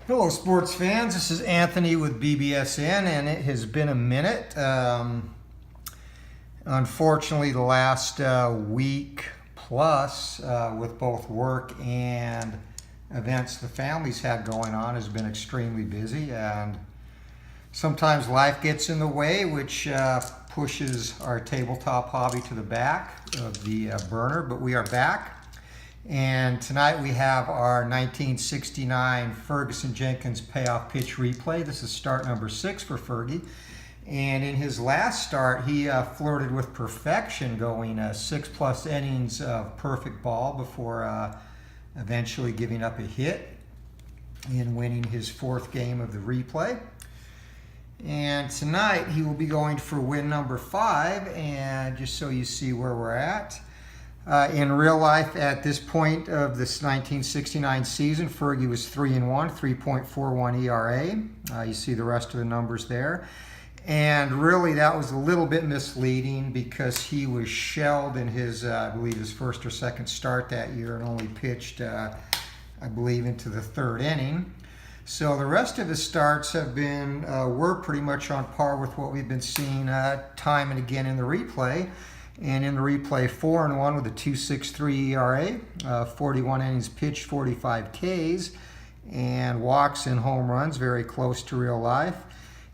Hello, sports fans. This is Anthony with BBSN, and it has been a minute. Unfortunately, the last week plus, with both work and events the family's had going on, has been extremely busy, and sometimes life gets in the way, which pushes our tabletop hobby to the back of the burner. But we are back. And tonight we have our 1969 Fergie Jenkins Payoff pitch replay. This is start number 6 for Fergie. And in his last start, he flirted with perfection, going 6+ innings of perfect ball before eventually giving up a hit and winning his 4th game of the replay. And tonight he will be going for win number 5, and just so you see where we're at. In real life, at this point of this 1969 season, Fergie was 3-1, 3.41 ERA. You see the rest of the numbers there. And really, that was a little bit misleading because he was shelled in his, I believe, his first or second start that year and only pitched, I believe, into the 3rd inning. So the rest of his starts have been, were pretty much on par with what we've been seeing time and again in the replay. And in the replay, 4-1 with a 2.63 ERA, 41 innings pitched, 45 Ks, and walks and home runs, very close to real life.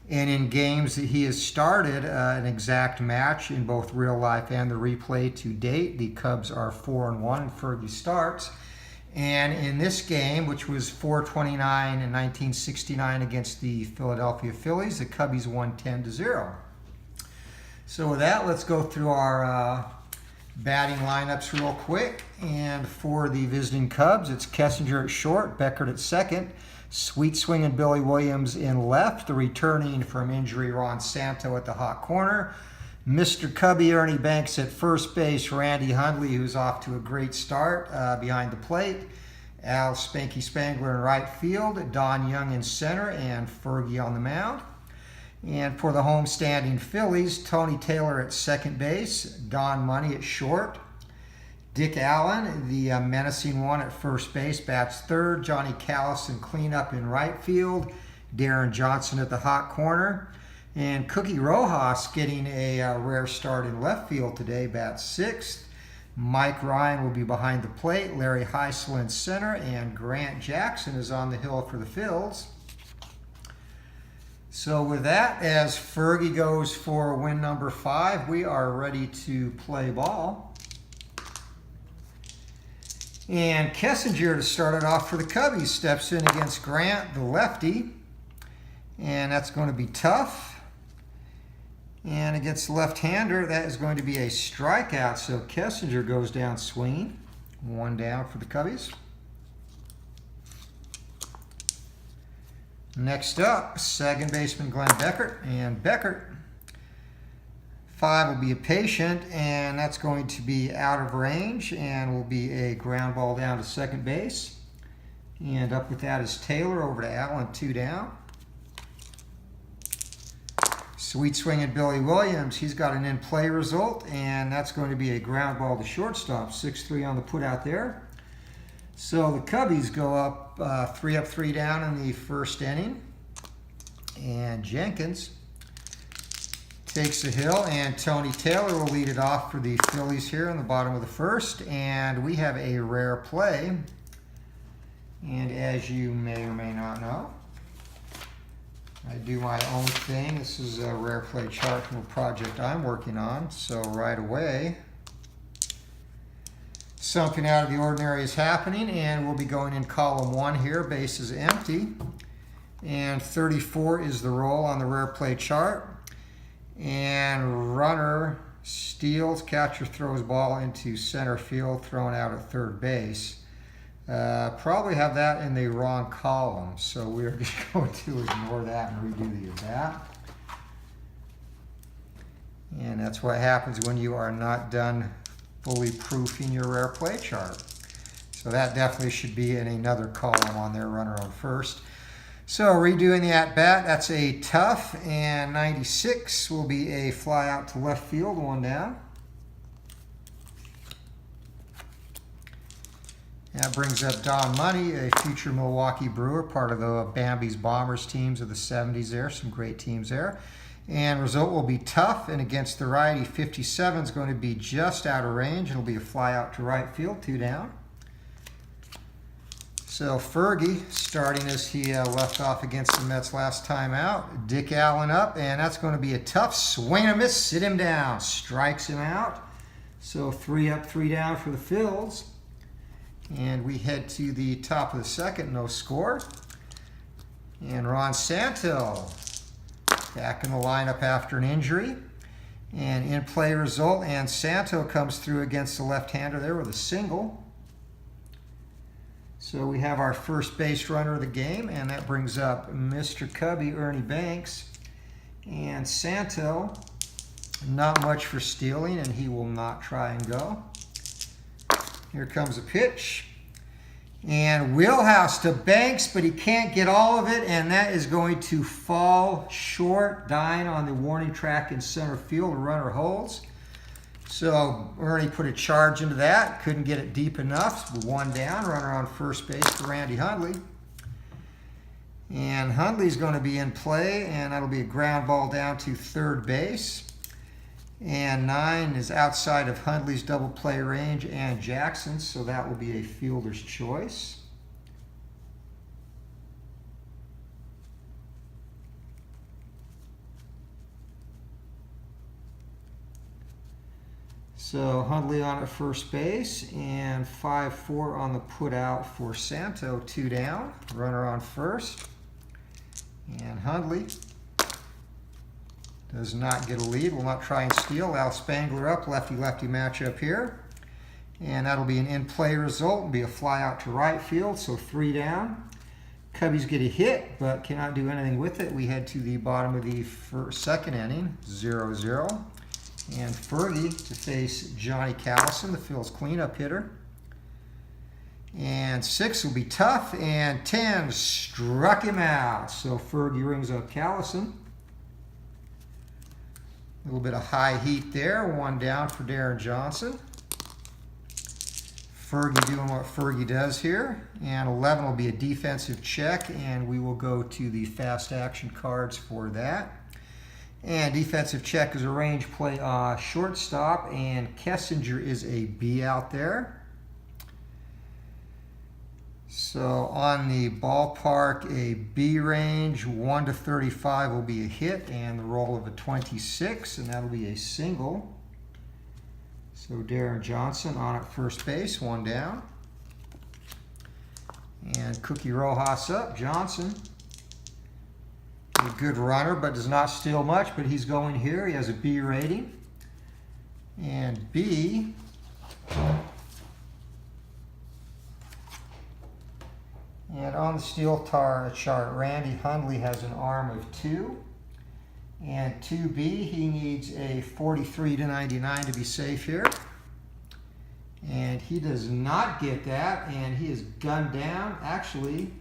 And in games that he has started, an exact match in both real life and the replay to date. The Cubs are 4-1 in Fergie starts. And in this game, which was 4/29 in 1969 against the Philadelphia Phillies, the Cubbies won 10-0. So with that, let's go through our batting lineups real quick. And for the visiting Cubs, it's Kessinger at short, Beckert at second, sweet swinging Billy Williams in left, the returning from injury Ron Santo at the hot corner, Mr. Cubby Ernie Banks at first base, Randy Hundley, who's off to a great start behind the plate, Al Spanky Spangler in right field, Don Young in center, and Fergie on the mound. And for the home-standing Phillies, Tony Taylor at second base, Don Money at short, Dick Allen, the menacing one, at first base, bats third, Johnny Callison cleanup in right field, Darren Johnson at the hot corner, and Cookie Rojas getting a rare start in left field today, bats sixth. Mike Ryan will be behind the plate, Larry Heisel in center, and Grant Jackson is on the hill for the Phils. So with that, as Fergie goes for win number 5, we are ready to play ball. And Kessinger, to start it off for the Cubbies, steps in against Grant, the lefty. And that's going to be tough. And against the left-hander, that is going to be a strikeout. So Kessinger goes down swinging. 1 down for the Cubbies. Next up, second baseman Glenn Beckert, and Beckert. 5 will be a patient, and that's going to be out of range and will be a ground ball down to second base. And up with that is Taylor over to Allen, 2 down. Sweet swinging Billy Williams, he's got an in-play result, and that's going to be a ground ball to shortstop, 6-3 on the put out there. So the Cubbies go up 3 up, 3 down in the first inning. And Jenkins takes the hill, and Tony Taylor will lead it off for the Phillies here in the bottom of the first. And we have a rare play. And as you may or may not know, I do my own thing. This is a rare play chart from a project I'm working on. So right away, something out of the ordinary is happening, and we'll be going in column 1 here. Base is empty, and 34 is the roll on the rare play chart. And runner steals, catcher throws ball into center field, thrown out at third base. Probably have that in the wrong column, so we're just going to ignore that and redo the at-bat. And that's what happens when you are not done fully proofing your rare play chart. So that definitely should be in another column on their runner on first. So redoing the at-bat, that's a tough, and 96 will be a fly out to left field, 1 down. That brings up Don Money, a future Milwaukee Brewer, part of the Bambi's Bombers teams of the 70s there. Some great teams there. And result will be tough, and against the righty, 57 is going to be just out of range. It'll be a fly out to right field, 2 down. So Fergie, starting as he left off against the Mets last time out. Dick Allen up, and that's going to be a tough swing and a miss. Sit him down. Strikes him out. So 3 up, 3 down for the Phillies. And we head to the top of the second, no score. And Ron Santo back in the lineup after an injury. And in play result, and Santo comes through against the left-hander there with a single. So we have our first base runner of the game, and that brings up Mr. Cubby, Ernie Banks. And Santo, not much for stealing, and he will not try and go. Here comes a pitch. And wheelhouse to Banks, but he can't get all of it, and that is going to fall short, dying on the warning track in center field. The runner holds. So Ernie put a charge into that, couldn't get it deep enough. 1 down, runner on first base for Randy Hundley. And Hundley's going to be in play, and that'll be a ground ball down to third base. And 9 is outside of Hundley's double play range and Jackson's, so that will be a fielder's choice. So Hundley on at first base, and 5-4 on the put out for Santo, 2 down. Runner on first. And Hundley does not get a lead, will not try and steal. Al Spangler up, lefty-lefty matchup here. And that'll be an in-play result, will be a fly out to right field, so 3 down. Cubbies get a hit, but cannot do anything with it. We head to the bottom of the second inning, 0-0. And Fergie to face Johnny Callison, the Phil's cleanup hitter. And 6 will be tough, and 10 struck him out. So Fergie rings up Callison. A little bit of high heat there, 1 down for Darren Johnson. Fergie doing what Fergie does here. And 11 will be a defensive check, and we will go to the fast action cards for that. And defensive check is a range play shortstop, and Kessinger is a B out there. So on the ballpark, a B range, 1 to 35 will be a hit, and the roll of a 26, and that'll be a single. So Darren Johnson on at first base, 1 down. And Cookie Rojas up, Johnson. A good runner, but does not steal much, but he's going here. He has a B rating. And B, and on the steel chart, Randy Hundley has an arm of 2. And 2B, he needs a 43 to 99 to be safe here. And he does not get that, and he is gunned down. Actually,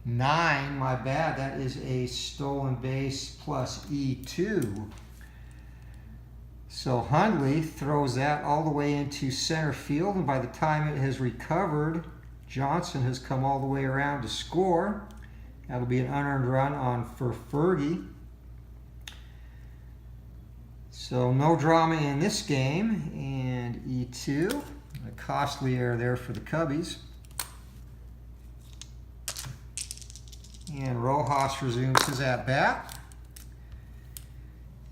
9, my bad, that is a stolen base plus E2. So Hundley throws that all the way into center field, and by the time it has recovered, Johnson has come all the way around to score. That'll be an unearned run for Fergie. So no drama in this game, and E2, a costly error there for the Cubbies. And Rojas resumes his at-bat.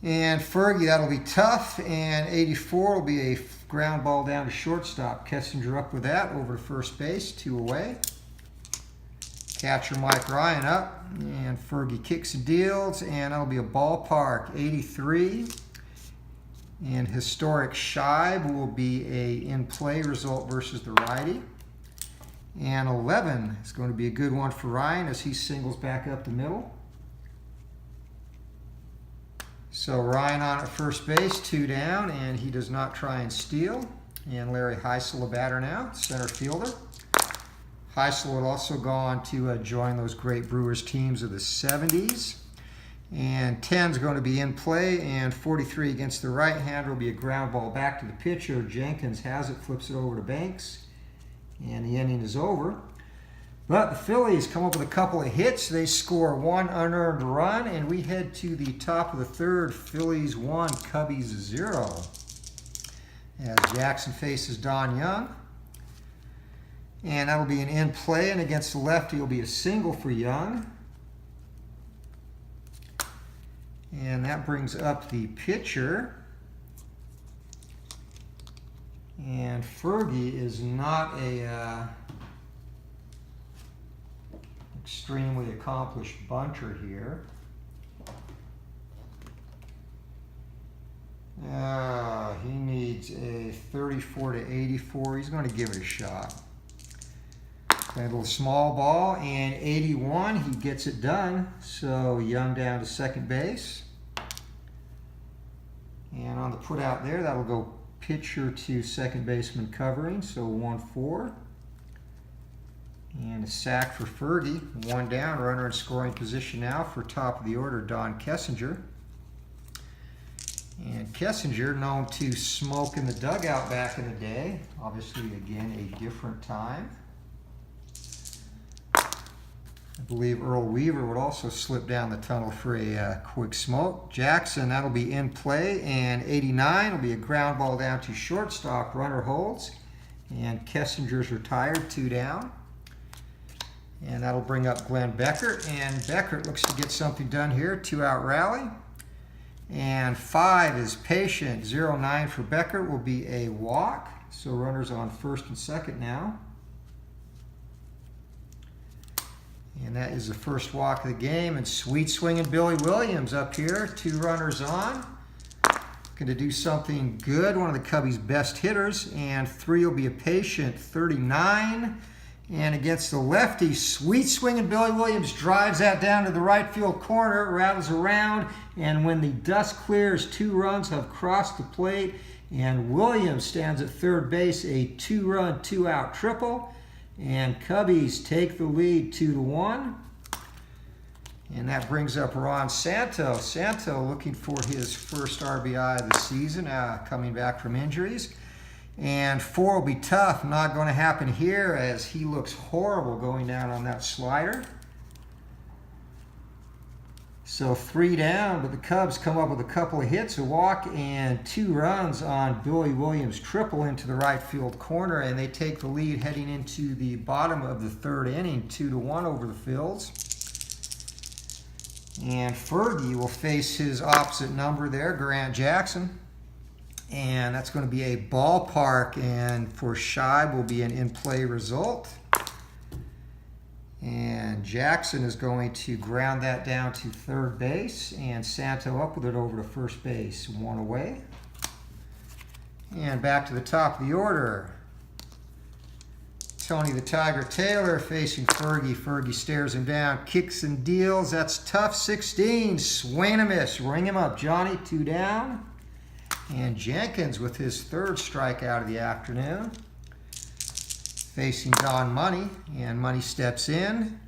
And Fergie, that'll be tough. And 84 will be a ground ball down to shortstop. Kessinger up with that, over to first base, 2 away. Catcher Mike Ryan up. And Fergie kicks and deals, and that'll be a ballpark, 83. And historic Shibe will be a in-play result versus the righty. And 11 is going to be a good one for Ryan as he singles back up the middle. So Ryan on at first base, 2 down, and he does not try and steal. And Larry Heisel, a batter now, center fielder. Heisel would also go on to join those great Brewers teams of the 70s. And 10 is going to be in play, and 43 against the right-hander will be a ground ball back to the pitcher. Jenkins has it, flips it over to Banks. And the inning is over. But the Phillies come up with a couple of hits. They score 1 unearned run, and we head to the top of the third. Phillies 1, Cubbies 0. As Jackson faces Don Young. And that'll be an in play, and against the lefty will be a single for Young. And that brings up the pitcher. And Fergie is not a extremely accomplished bunter here. He needs a 34 to 84. He's going to give it a shot. Play a little small ball, and 81, he gets it done. So Young down to second base. And on the put out there, that'll go pitcher to second baseman covering, so 1-4. And a sack for Fergie. 1 down, runner in scoring position now for top of the order, Don Kessinger. And Kessinger, known to smoke in the dugout back in the day. Obviously, again, a different time. I believe Earl Weaver would also slip down the tunnel for a quick smoke. Jackson, that'll be in play. And 89 will be a ground ball down to shortstop. Runner holds. And Kessinger's retired, 2 down. And that'll bring up Glenn Beckert. And Beckert looks to get something done here. 2-out rally. And 5 is patient. 0-9 for Beckert will be a walk. So runners on first and second now. And that is the first walk of the game. And sweet swinging Billy Williams up here. 2 runners on. Going to do something good. One of the Cubbies' best hitters. And 3 will be a patient. 39. And against the lefty, sweet swinging Billy Williams drives that down to the right field corner, rattles around, and when the dust clears, 2 runs have crossed the plate, and Williams stands at third base, a 2-run, 2-out triple, and Cubbies take the lead 2-1. And that brings up Ron Santo. Santo looking for his first RBI of the season, coming back from injuries. And 4 will be tough, not going to happen here as he looks horrible going down on that slider. So 3 down, but the Cubs come up with a couple of hits, a walk, and 2 runs on Billy Williams' triple into the right field corner, and they take the lead heading into the bottom of the 3rd inning, 2-1 over the Phils. And Fergie will face his opposite number there, Grant Jackson. And that's going to be a ballpark, and for Shibe will be an in-play result. And Jackson is going to ground that down to third base, and Santo up with it over to first base, 1 away. And back to the top of the order. Tony the Tiger Taylor facing Fergie. Fergie stares him down, kicks and deals. That's tough. 16, swing and a miss. Ring him up, Johnny. 2 down. And Jenkins with his 3rd strikeout of the afternoon. Facing Don Money, and Money steps in.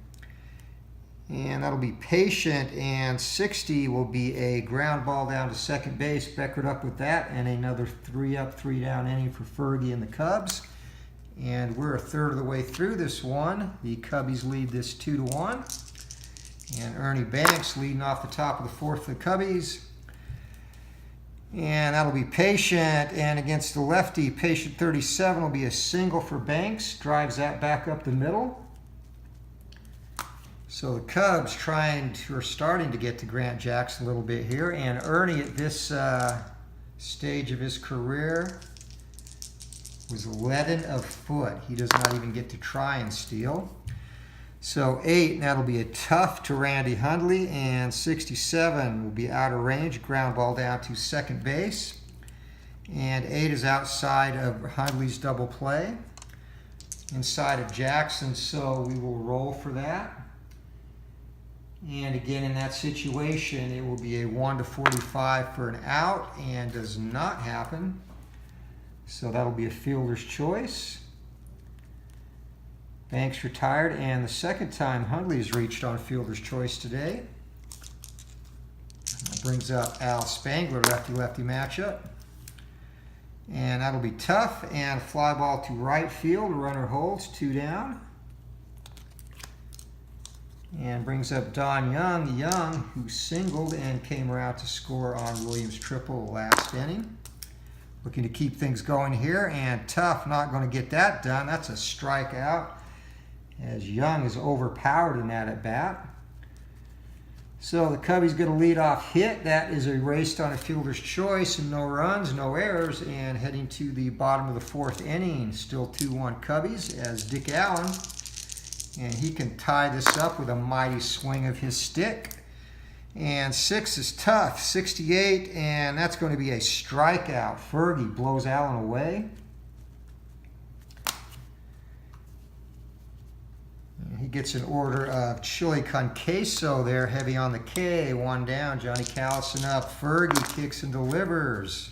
And that'll be patient, and 60 will be a ground ball down to second base. Beckert up with that, and another 3-up, 3-down inning for Fergie and the Cubs. And we're a third of the way through this one. The Cubbies lead this 2-1. And Ernie Banks leading off the top of the 4th for the Cubbies. And that'll be patient, and against the lefty, patient 37 will be a single for Banks. Drives that back up the middle. So the Cubs are starting to get to Grant Jackson a little bit here, and Ernie at this stage of his career was leaden of foot. He does not even get to try and steal. So 8, and that'll be a tough to Randy Hundley, and 67 will be out of range, ground ball down to second base. And 8 is outside of Hundley's double play, inside of Jackson, so we will roll for that. And again, in that situation, it will be a 1-45 for an out, and does not happen. So that'll be a fielder's choice. Banks retired, and the second time Hundley's reached on fielder's choice today. That brings up Al Spangler, lefty-lefty matchup. And that'll be tough, and fly ball to right field. Runner holds, 2 down. And brings up Don Young, who singled and came around to score on Williams' triple last inning. Looking to keep things going here, and tough, not going to get that done. That's a strikeout, as Young is overpowered in that at bat. So the Cubbies get a leadoff hit. That is erased on a fielder's choice, and no runs, no errors, and heading to the bottom of the 4th inning. Still 2-1 Cubbies as Dick Allen, and he can tie this up with a mighty swing of his stick. And 6 is tough, 68, and that's going to be a strikeout. Fergie blows Allen away. And he gets an order of chili con queso there, heavy on the K. 1 down, Johnny Callison up. Fergie kicks and delivers.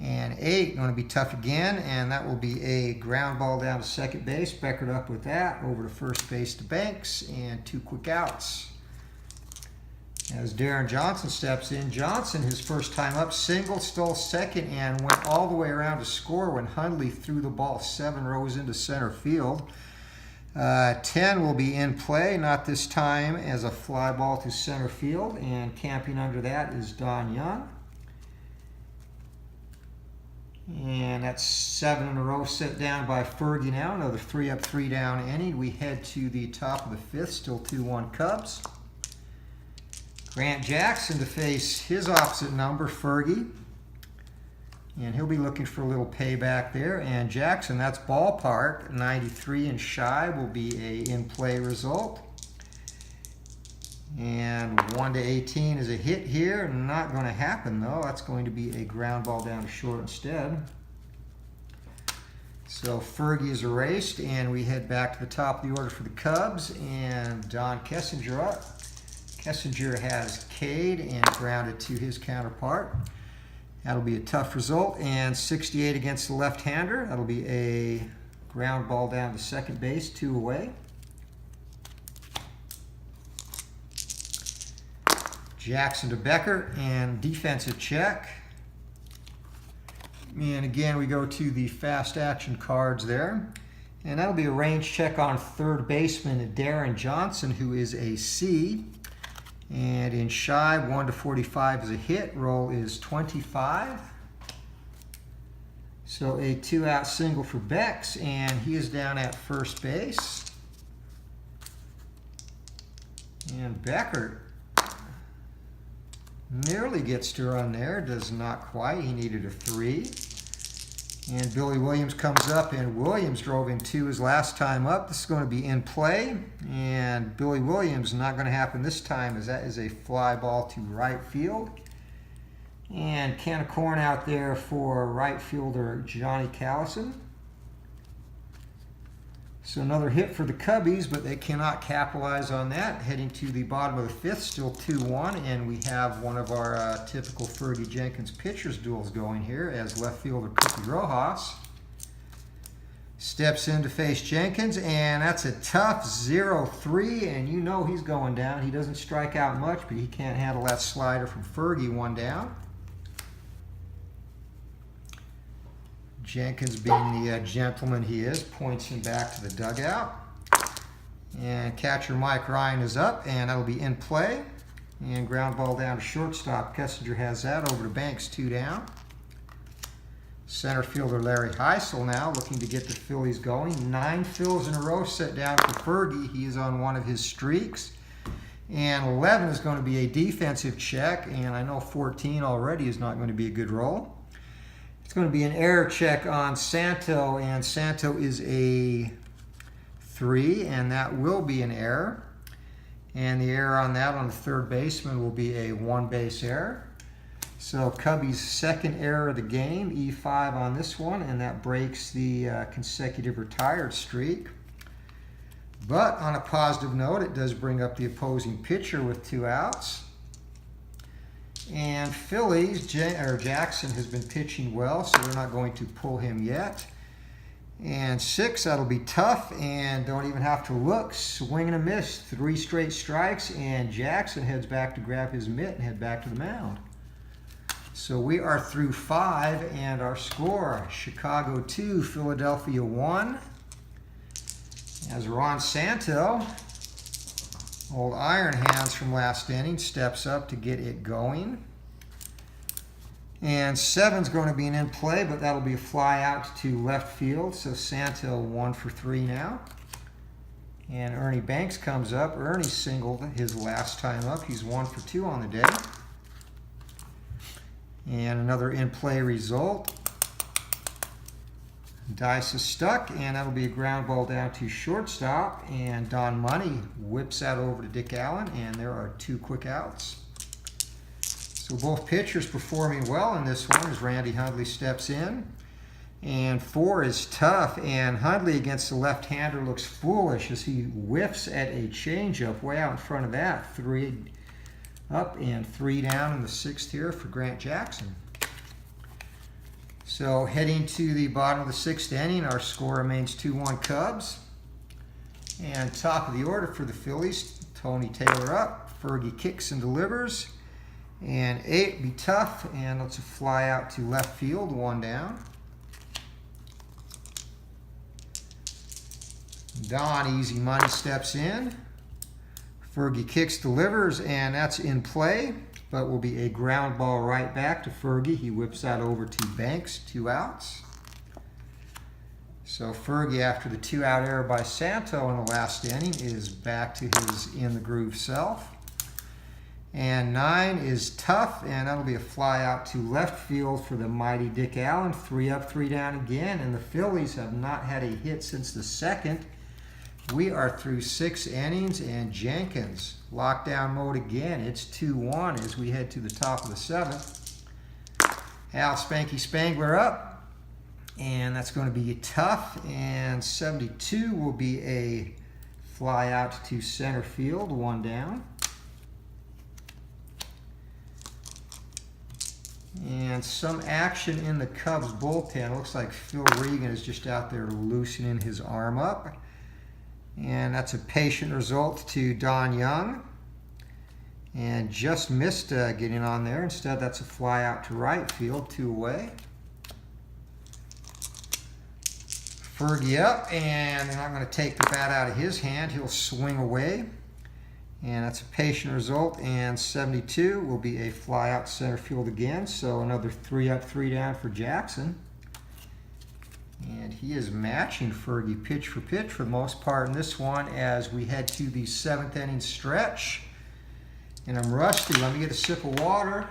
And 8, going to be tough again, and that will be a ground ball down to second base. Beckert up with that, over to first base to Banks, and 2 quick outs. As Darren Johnson steps in, Johnson, his first time up, single, stole second, and went all the way around to score when Hundley threw the ball 7 rows into center field. 10 will be in play, not this time, as a fly ball to center field, and camping under that is Don Young. And that's 7 in a row set down by Fergie now. Another 3 up, 3 down inning. We head to the top of the 5th, still 2-1 Cubs. Grant Jackson to face his opposite number, Fergie. And he'll be looking for a little payback there. And Jackson, that's ballpark. 93 and Shibe will be a in-play result. And 1-18 is a hit here. Not going to happen, though. That's going to be a ground ball down to short instead. So Fergie is erased, and we head back to the top of the order for the Cubs. And Don Kessinger up. Kessinger has K'd and grounded to his counterpart. That'll be a tough result. And 68 against the left-hander. That'll be a ground ball down to second base, 2 away. Jackson to Beckert, and defensive check. And again, we go to the fast action cards there. And that'll be a range check on third baseman Darren Johnson, who is a C. And in Shibe, 1-45 is a hit. Roll is 25. So a 2-out single for Bex, and he is down at first base. And Beckert nearly gets to run there, does not quite. He needed a 3. And Billy Williams comes up, and Williams drove in 2 his last time up. This is going to be in play, and Billy Williams, not going to happen this time, as that is a fly ball to right field. And can of corn out there for right fielder Johnny Callison. So another hit for the Cubbies, but they cannot capitalize on that. Heading to the bottom of the 5th, still 2-1, and we have one of our typical Fergie Jenkins pitchers duels going here, as left fielder Cookie Rojas steps in to face Jenkins, and that's a tough 0-3, and you know he's going down. He doesn't strike out much, but he can't handle that slider from Fergie. 1 down. Jenkins, being the gentleman he is, points him back to the dugout. And catcher Mike Ryan is up, and that'll be in play. And ground ball down to shortstop. Kessinger has that, over to Banks, 2 down. Center fielder Larry Heisel now looking to get the Phillies going. 9 fills in a row set down for Fergie. He is on one of his streaks. And 11 is going to be a defensive check, and I know 14 already is not going to be a good roll. It's going to be an error check on Santo, and Santo is a 3, and that will be an error. And the error on that on the third baseman will be a 1-base error. So Cubbies' second error of the game, E5 on this one, and that breaks the consecutive retired streak. But on a positive note, it does bring up the opposing pitcher with 2 outs. And Phillies, Jackson has been pitching well, so they're not going to pull him yet. And 6, that'll be tough, and don't even have to look. Swing and a miss, 3 straight strikes, and Jackson heads back to grab his mitt and head back to the mound. So we are through 5, and our score, Chicago 2, Philadelphia 1. As Ron Santo, old Iron Hands from last inning, steps up to get it going. And 7's going to be an in play, but that'll be a fly out to left field. So Santo 1 for 3 now. And Ernie Banks comes up. Ernie singled his last time up. He's 1 for 2 on the day. And another in play result. Dice is stuck, and that'll be a ground ball down to shortstop. And Don Money whips that over to Dick Allen, and there are 2 quick outs. So both pitchers performing well in this one as Randy Hundley steps in. And 4 is tough, and Hundley against the left-hander looks foolish as he whiffs at a changeup way out in front of that. 3 up and 3 down in the 6th here for Grant Jackson. So heading to the bottom of the 6th inning, our score remains 2-1 Cubs. And top of the order for the Phillies, Tony Taylor up. Fergie kicks and delivers. And 8 be tough, and let's fly out to left field, 1 down. Don Easy Money steps in. Fergie kicks, delivers, and that's in play, but will be a ground ball right back to Fergie. He whips that over to Banks, 2 outs. So Fergie, after the 2-out error by Santo in the last inning, is back to his in-the-groove self. And 9 is tough, and that'll be a fly out to left field for the mighty Dick Allen. 3 up, 3 down again, and the Phillies have not had a hit since the 2nd. We are through 6 innings, and Jenkins, lockdown mode again. It's 2-1 as we head to the top of the 7th. Al Spanky Spangler up, and that's going to be tough, and 72 will be a fly out to center field, 1 down. And some action in the Cubs bullpen. Looks like Phil Regan is just out there loosening his arm up. And that's a patient result to Don Young. And just missed getting on there. Instead, that's a fly out to right field, 2 away. Fergie up, and they're not going to take the bat out of his hand. He'll swing away. And that's a patient result, and 72 will be a fly out center field again. So another 3 up, 3 down for Jackson. And he is matching Fergie pitch for pitch for the most part in this one as we head to the 7th inning stretch. And I'm rusty. Let me get a sip of water.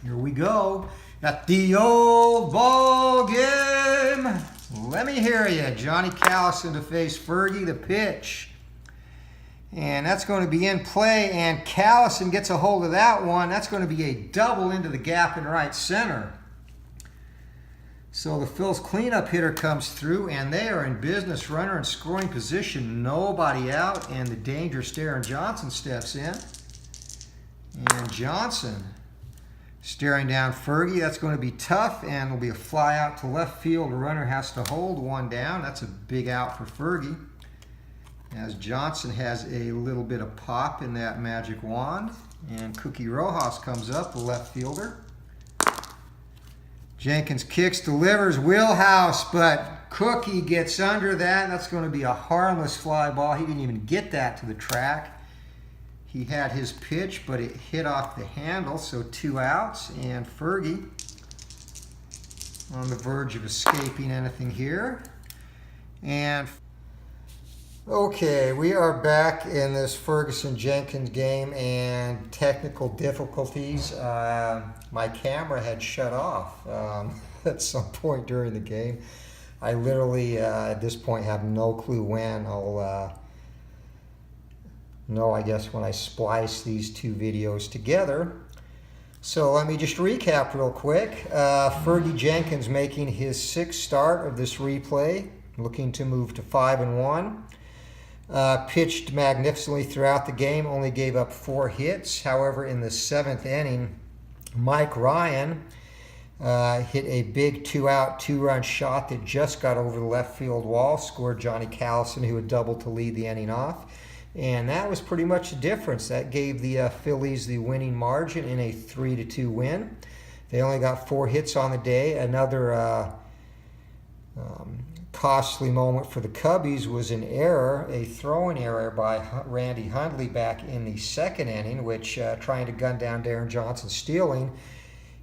Here we go. At the old ball game. Let me hear you. Johnny Callison to face Fergie, the pitch. And that's going to be in play, and Callison gets a hold of that one. That's going to be a double into the gap in right center. So the Phil's cleanup hitter comes through, and they are in business, runner in scoring position, nobody out, and the dangerous Darren Johnson steps in. And Johnson staring down Fergie. That's going to be tough, and will be a fly out to left field. The runner has to hold, 1 down. That's a big out for Fergie, as Johnson has a little bit of pop in that magic wand. And Cookie Rojas comes up, the left fielder. Jenkins kicks, delivers, wheelhouse, but Cookie gets under that. That's going to be a harmless fly ball. He didn't even get that to the track. He had his pitch, but it hit off the handle, so 2 outs. And Fergie on the verge of escaping anything here. And okay, we are back in this Ferguson-Jenkins game, and technical difficulties. My camera had shut off at some point during the game. I literally, at this point, have no clue when. I'll know, I guess, when I splice these 2 videos together. So let me just recap real quick. Fergie Jenkins making his 6th start of this replay, looking to move to 5-1. Pitched magnificently throughout the game, only gave up 4 hits. However, in the 7th inning, Mike Ryan hit a big 2-out, 2-run shot that just got over the left field wall, scored Johnny Callison, who had doubled to lead the inning off. And that was pretty much the difference. That gave the Phillies the winning margin in a 3-2 win. They only got 4 hits on the day. Another costly moment for the Cubbies was an error, a throwing error by Randy Hundley back in the 2nd inning, which trying to gun down Darren Johnson stealing,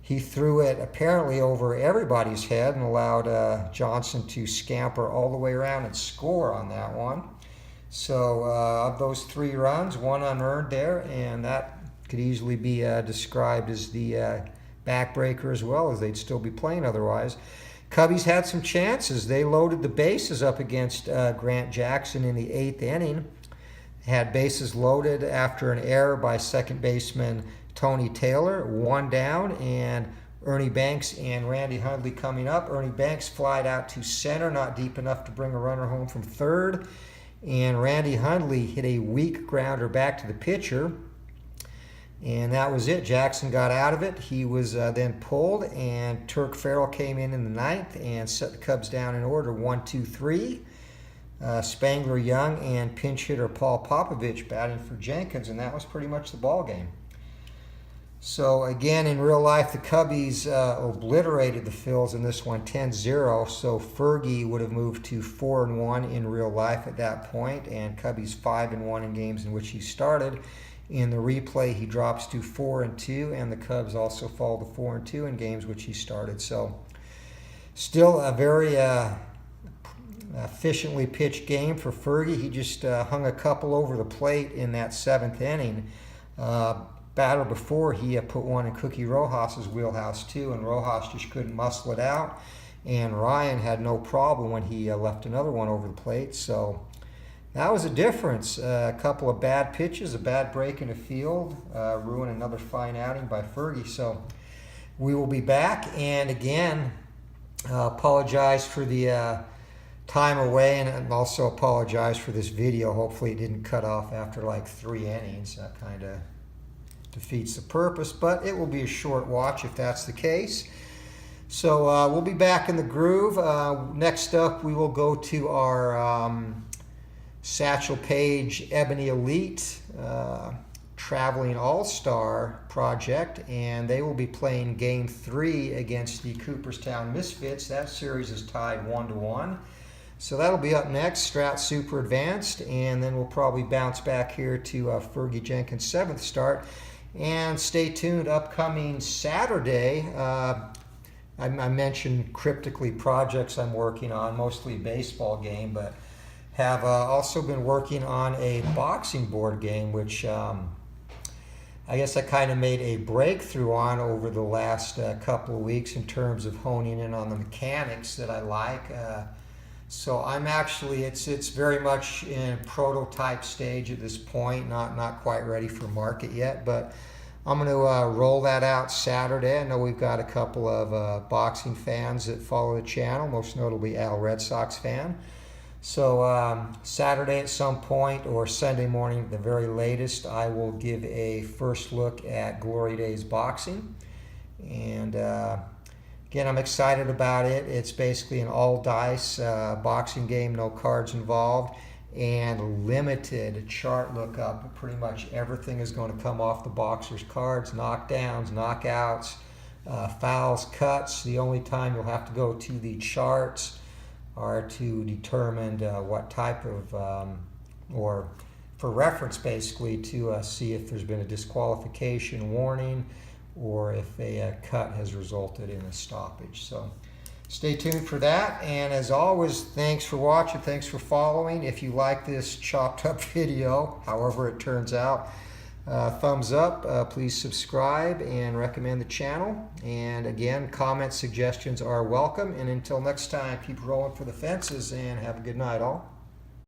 he threw it apparently over everybody's head and allowed Johnson to scamper all the way around and score on that one. So of those 3 runs, 1 unearned there, and that could easily be described as the backbreaker as well, as they'd still be playing otherwise. Cubbies had some chances. They loaded the bases up against Grant Jackson in the 8th inning. Had bases loaded after an error by second baseman Tony Taylor, 1 down, and Ernie Banks and Randy Hundley coming up. Ernie Banks flied out to center, not deep enough to bring a runner home from third. And Randy Hundley hit a weak grounder back to the pitcher. And that was it. Jackson got out of it. He was then pulled, and Turk Farrell came in the 9th and set the Cubs down in order 1-2-3. Spangler Young and pinch hitter Paul Popovich batting for Jenkins, and that was pretty much the ball game. So again, in real life, the Cubbies obliterated the Phils in this one 10-0. So Fergie would have moved to 4-1 in real life at that point, and Cubbies 5-1 in games in which he started. In the replay, he drops to 4-2, and the Cubs also fall to 4-2 in games which he started. So still a very efficiently pitched game for Fergie. He just hung a couple over the plate in that 7th inning. Batter before, he put one in Cookie Rojas's wheelhouse too, and Rojas just couldn't muscle it out. And Ryan had no problem when he left another one over the plate. So that was a difference. A couple of bad pitches, a bad break in the field, ruined another fine outing by Fergie. So we will be back, and again, apologize for the time away, and also apologize for this video. Hopefully it didn't cut off after like 3 innings. That kind of defeats the purpose, but it will be a short watch if that's the case. So we'll be back in the groove. Next up, we will go to our Satchel Paige Ebony Elite Traveling All-Star project, and they will be playing Game 3 against the Cooperstown Misfits. That series is tied 1-1. So that'll be up next, Strat Super Advanced, and then we'll probably bounce back here to Fergie Jenkins' 7th start. And stay tuned, upcoming Saturday. I mentioned cryptically projects I'm working on, mostly baseball game, but have also been working on a boxing board game, which I guess I kind of made a breakthrough on over the last couple of weeks in terms of honing in on the mechanics that I like. So I'm actually, it's very much in prototype stage at this point, not quite ready for market yet, but I'm going to roll that out Saturday. I know we've got a couple of boxing fans that follow the channel, most notably Al, Red Sox fan. So Saturday at some point, or Sunday morning at the very latest, I will give a first look at Glory Days Boxing. And again, I'm excited about it. It's basically an all-dice boxing game, no cards involved, and limited chart lookup. Pretty much everything is going to come off the boxer's cards: knockdowns, knockouts, fouls, cuts. The only time you'll have to go to the charts are to determine what type of, or for reference basically, to see if there's been a disqualification warning or if a cut has resulted in a stoppage. So stay tuned for that, and as always, thanks for watching, thanks for following. If you like this chopped up video, however it turns out, thumbs up, please subscribe and recommend the channel. And again, comments, suggestions are welcome. And until next time, keep rolling for the fences and have a good night all.